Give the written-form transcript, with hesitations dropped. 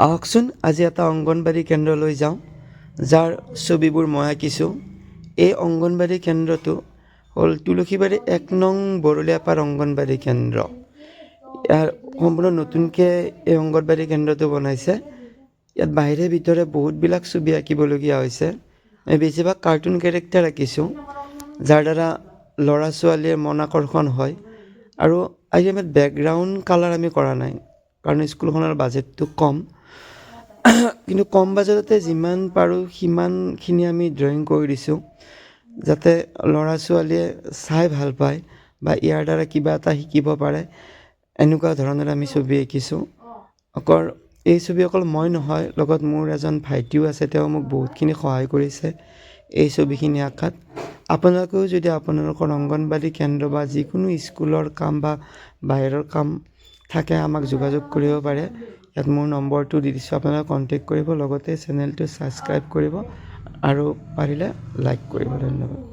আহকচোন আজি এটা অংগনবাড়ী কেন্দ্ৰলৈ যাওঁ, যাৰ ছবিবোৰ মই আঁকিছোঁ। এই অংগনবাড়ী কেন্দ্ৰটো হ'ল তুলসীবাৰী 1 নং বৰলীয়াপাৰ অংগনবাড়ী কেন্দ্ৰ। ইয়াৰ সম্পূৰ্ণ নতুনকৈ এই অংগনবাড়ী কেন্দ্ৰটো বনাইছে। ইয়াত বাহিৰে ভিতৰে বহুতবিলাক ছবি আঁকিবলগীয়া হৈছে। মই বেছিভাগ কাৰ্টুন কেৰেক্টাৰ আঁকিছোঁ, যাৰ দ্বাৰা ল'ৰা ছোৱালীৰ মন আকৰ্ষণ হয়। আৰু আজি আমি বেকগ্ৰাউণ্ড কালাৰ আমি কৰা নাই, কাৰণ স্কুলখনৰ বাজেটটো কম। কিন্তু কম বাজেটতে যিমান পাৰোঁ সিমানখিনি আমি ড্ৰয়িং কৰি দিছোঁ, যাতে ল'ৰা ছোৱালীয়ে চাই ভাল পায় বা ইয়াৰ দ্বাৰা কিবা এটা শিকিব পাৰে। এনেকুৱা ধৰণৰ আমি ছবি আঁকিছোঁ। এই ছবি অকল মই নহয়, লগত মোৰ এজন ভাইটিও আছে। তেওঁ মোক বহুতখিনি সহায় কৰিছে এই ছবিখিনি আঁকাত। আপোনালোকেও যদি আপোনালোকৰ অংগনবাড়ী কেন্দ্ৰ বা যিকোনো স্কুলৰ কাম বা বাহিৰৰ কাম থাকে, আমাক যোগাযোগ কৰিব পাৰে। ইয়াত মোৰ নম্বৰটো দি দিছোঁ, আপোনালোকে কণ্টেক্ট কৰিব। লগতে চেনেলটো ছাবস্ক্ৰাইব কৰিব আৰু পাৰিলে লাইক কৰিব। ধন্যবাদ।